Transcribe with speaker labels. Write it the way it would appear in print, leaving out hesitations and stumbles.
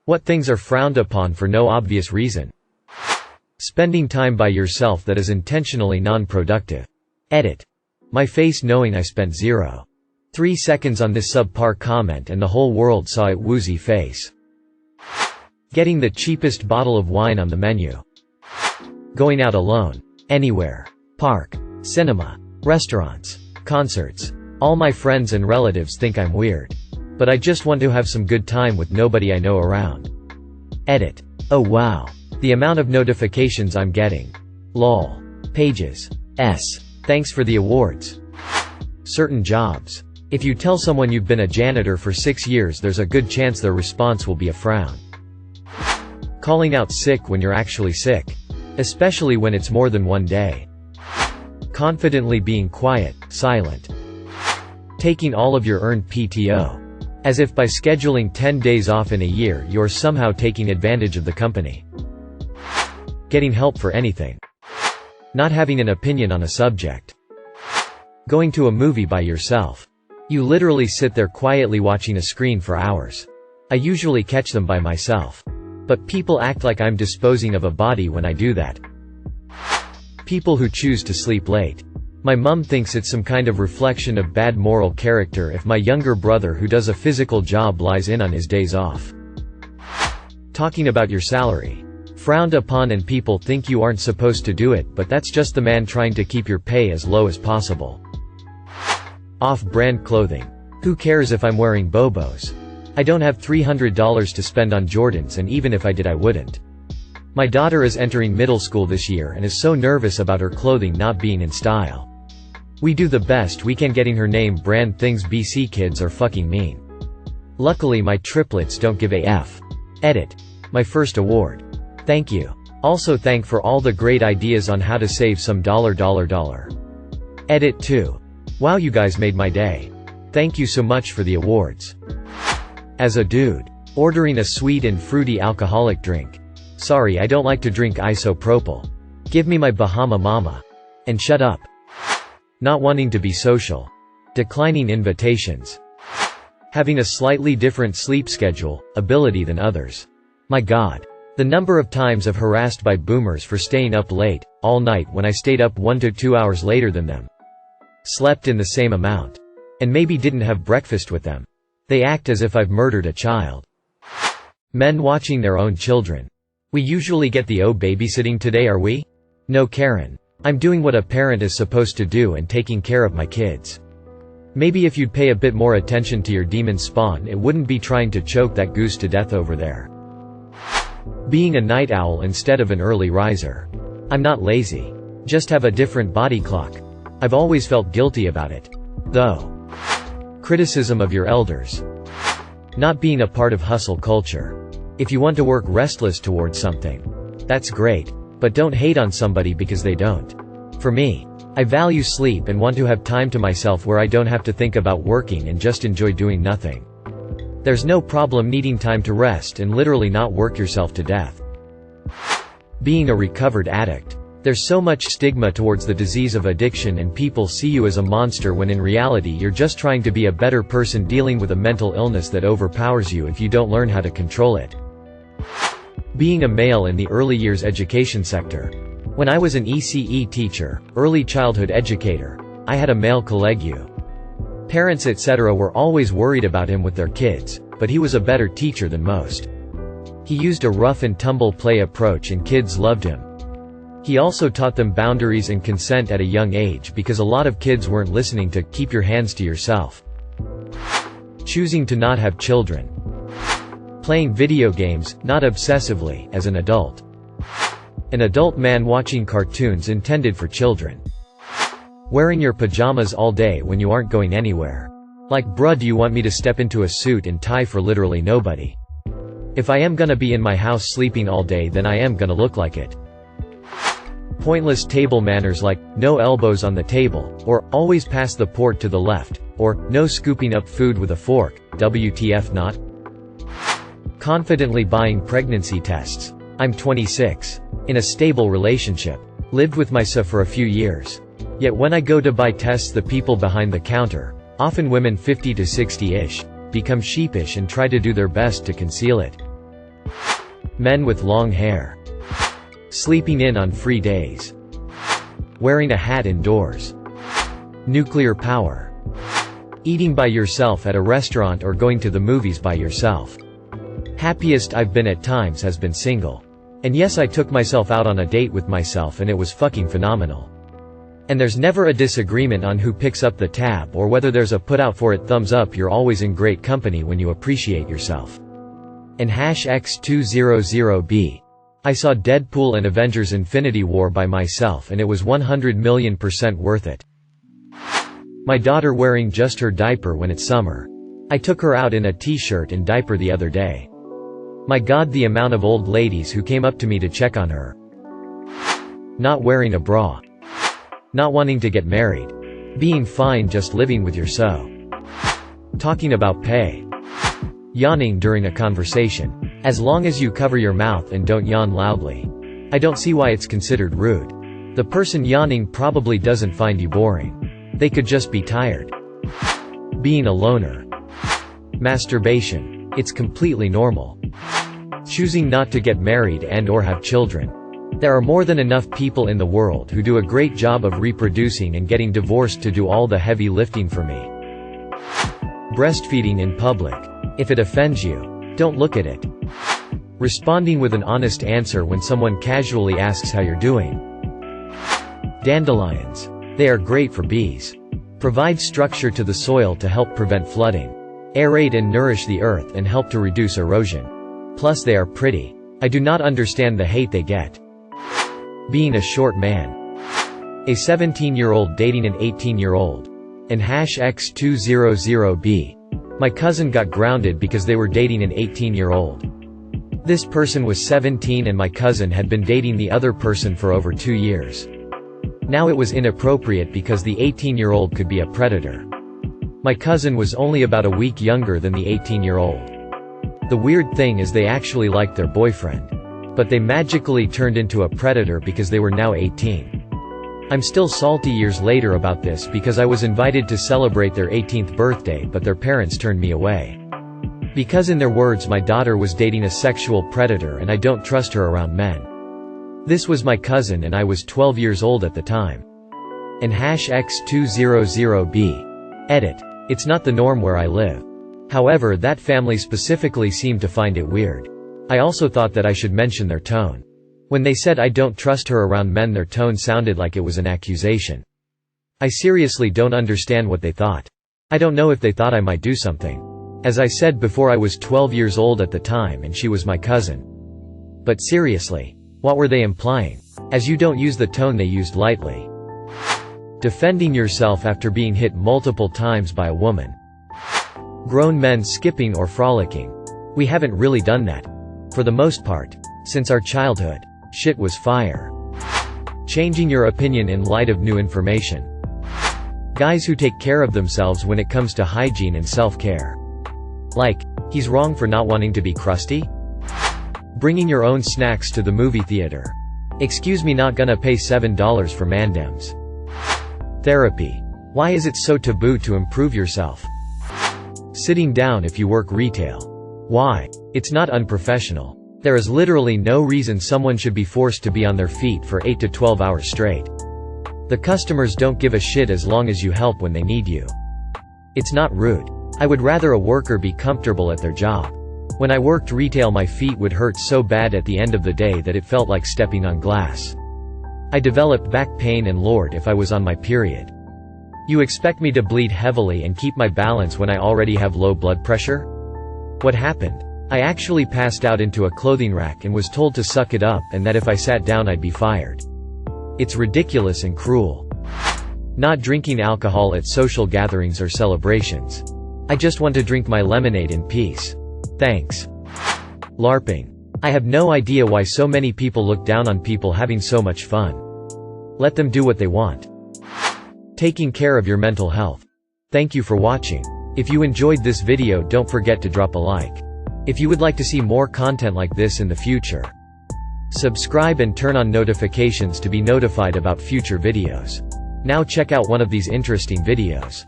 Speaker 1: What things are frowned upon for no obvious reason? Spending time by yourself that is intentionally non-productive. Edit. My face knowing I spent 0.3 seconds on this subpar comment and the whole world saw it woozy face. Getting the cheapest bottle of wine on the menu. Going out alone. Anywhere. Park. Cinema. Restaurants. Concerts. All my friends and relatives think I'm weird. But I just want to have some good time with nobody I know around. Edit. Oh wow. The amount of notifications I'm getting. Lol. Pages. S. Thanks for the awards. Certain jobs. If you tell someone you've been a janitor for 6 years, there's a good chance their response will be a frown. Calling out sick when you're actually sick. Especially when it's more than one day. Confidently being quiet, silent. Taking all of your earned PTO. As if by scheduling 10 days off in a year you're somehow taking advantage of the company. Getting help for anything. Not having an opinion on a subject. Going to a movie by yourself. You literally sit there quietly watching a screen for hours. I usually catch them by myself. But people act like I'm disposing of a body when I do that. People who choose to sleep late. My mum thinks it's some kind of reflection of bad moral character if my younger brother who does a physical job lies in on his days off. Talking about your salary. Frowned upon and people think you aren't supposed to do it, but that's just the man trying to keep your pay as low as possible. Off-brand clothing. Who cares if I'm wearing Bobos? I don't have $300 to spend on Jordans, and even if I did I wouldn't. My daughter is entering middle school this year and is so nervous about her clothing not being in style. We do the best we can getting her name brand things. BC kids are fucking mean. Luckily my triplets don't give a F. Edit. My first award. Thank you. Also thank for all the great ideas on how to save some $. Edit 2. Wow, you guys made my day. Thank you so much for the awards. As a dude. Ordering a sweet and fruity alcoholic drink. Sorry, I don't like to drink isopropyl. Give me my Bahama Mama. And shut up. Not wanting to be social. Declining invitations. Having a slightly different sleep schedule, ability than others. My God. The number of times I've harassed by boomers for staying up late, all night when I stayed up 1 to 2 hours later than them. Slept in the same amount. And maybe didn't have breakfast with them. They act as if I've murdered a child. Men watching their own children. We usually get the "oh babysitting today are we?" No Karen. I'm doing what a parent is supposed to do and taking care of my kids. Maybe if you'd pay a bit more attention to your demon spawn it wouldn't be trying to choke that goose to death over there. Being a night owl instead of an early riser. I'm not lazy. Just have a different body clock. I've always felt guilty about it. Though. Criticism of your elders. Not being a part of hustle culture. If you want to work restless towards something. That's great. But don't hate on somebody because they don't. For me. I value sleep and want to have time to myself where I don't have to think about working and just enjoy doing nothing. There's no problem needing time to rest and literally not work yourself to death. Being a recovered addict. There's so much stigma towards the disease of addiction and people see you as a monster when in reality you're just trying to be a better person dealing with a mental illness that overpowers you if you don't learn how to control it. Being a male in the early years education sector. When I was an ECE teacher, early childhood educator, I had a male colleague. Parents etc. were always worried about him with their kids, but he was a better teacher than most. He used a rough and tumble play approach and kids loved him. He also taught them boundaries and consent at a young age because a lot of kids weren't listening to "keep your hands to yourself." Choosing to not have children. Playing video games, not obsessively, as an adult. An adult man watching cartoons intended for children. Wearing your pajamas all day when you aren't going anywhere. Like, bruh, do you want me to step into a suit and tie for literally nobody? If I am gonna be in my house sleeping all day then I am gonna look like it. Pointless table manners like, no elbows on the table, or, always pass the port to the left, or, no scooping up food with a fork, WTF not? Confidently buying pregnancy tests. I'm 26. In a stable relationship. Lived with myself for a few years. Yet when I go to buy tests the people behind the counter, often women 50 to 60-ish, become sheepish and try to do their best to conceal it. Men with long hair. Sleeping in on free days. Wearing a hat indoors. Nuclear power. Eating by yourself at a restaurant or going to the movies by yourself. Happiest I've been at times has been single. And yes, I took myself out on a date with myself and it was fucking phenomenal. And there's never a disagreement on who picks up the tab or whether there's a put out for it thumbs up. You're always in great company when you appreciate yourself. And #X200B. I saw Deadpool and Avengers Infinity War by myself and it was 100,000,000% worth it. My daughter wearing just her diaper when it's summer. I took her out in a t-shirt and diaper the other day. My God, the amount of old ladies who came up to me to check on her. Not wearing a bra. Not wanting to get married. Being fine just living with your so. Talking about pay. Yawning during a conversation. As long as you cover your mouth and don't yawn loudly. I don't see why it's considered rude. The person yawning probably doesn't find you boring. They could just be tired. Being a loner. Masturbation. It's completely normal. Choosing not to get married and/or have children. There are more than enough people in the world who do a great job of reproducing and getting divorced to do all the heavy lifting for me. Breastfeeding in public. If it offends you, don't look at it. Responding with an honest answer when someone casually asks how you're doing. Dandelions. They are great for bees. Provide structure to the soil to help prevent flooding. Aerate and nourish the earth and help to reduce erosion. Plus they are pretty. I do not understand the hate they get. Being a short man. A 17-year-old dating an 18-year-old. And #X200B. My cousin got grounded because they were dating an 18-year-old. This person was 17 and my cousin had been dating the other person for over 2 years. Now it was inappropriate because the 18-year-old could be a predator. My cousin was only about a week younger than the 18-year-old. The weird thing is they actually liked their boyfriend. But they magically turned into a predator because they were now 18. I'm still salty years later about this because I was invited to celebrate their 18th birthday but their parents turned me away. Because in their words my daughter was dating a sexual predator and I don't trust her around men. This was my cousin and I was 12 years old at the time. And #X200B. Edit. It's not the norm where I live. However, that family specifically seemed to find it weird. I also thought that I should mention their tone. When they said I don't trust her around men, their tone sounded like it was an accusation. I seriously don't understand what they thought. I don't know if they thought I might do something. As I said before, I was 12 years old at the time and she was my cousin. But seriously, what were they implying? As you don't use the tone they used lightly. Defending yourself after being hit multiple times by a woman. Grown men skipping or frolicking. We haven't really done that. For the most part. Since our childhood. Shit was fire. Changing your opinion in light of new information. Guys who take care of themselves when it comes to hygiene and self-care. Like, he's wrong for not wanting to be crusty? Bringing your own snacks to the movie theater. Excuse me, not gonna pay $7 for Mandems. Therapy. Why is it so taboo to improve yourself? Sitting down if you work retail. Why? It's not unprofessional. There is literally no reason someone should be forced to be on their feet for 8 to 12 hours straight. The customers don't give a shit as long as you help when they need you. It's not rude. I would rather a worker be comfortable at their job. When I worked retail, my feet would hurt so bad at the end of the day that it felt like stepping on glass. I developed back pain and Lord if I was on my period. You expect me to bleed heavily and keep my balance when I already have low blood pressure? What happened? I actually passed out into a clothing rack and was told to suck it up and that if I sat down I'd be fired. It's ridiculous and cruel. Not drinking alcohol at social gatherings or celebrations. I just want to drink my lemonade in peace. Thanks. LARPing. I have no idea why so many people look down on people having so much fun. Let them do what they want. Taking care of your mental health. Thank you for watching. If you enjoyed this video, don't forget to drop a like. If you would like to see more content like this in the future, subscribe and turn on notifications to be notified about future videos. Now check out one of these interesting videos.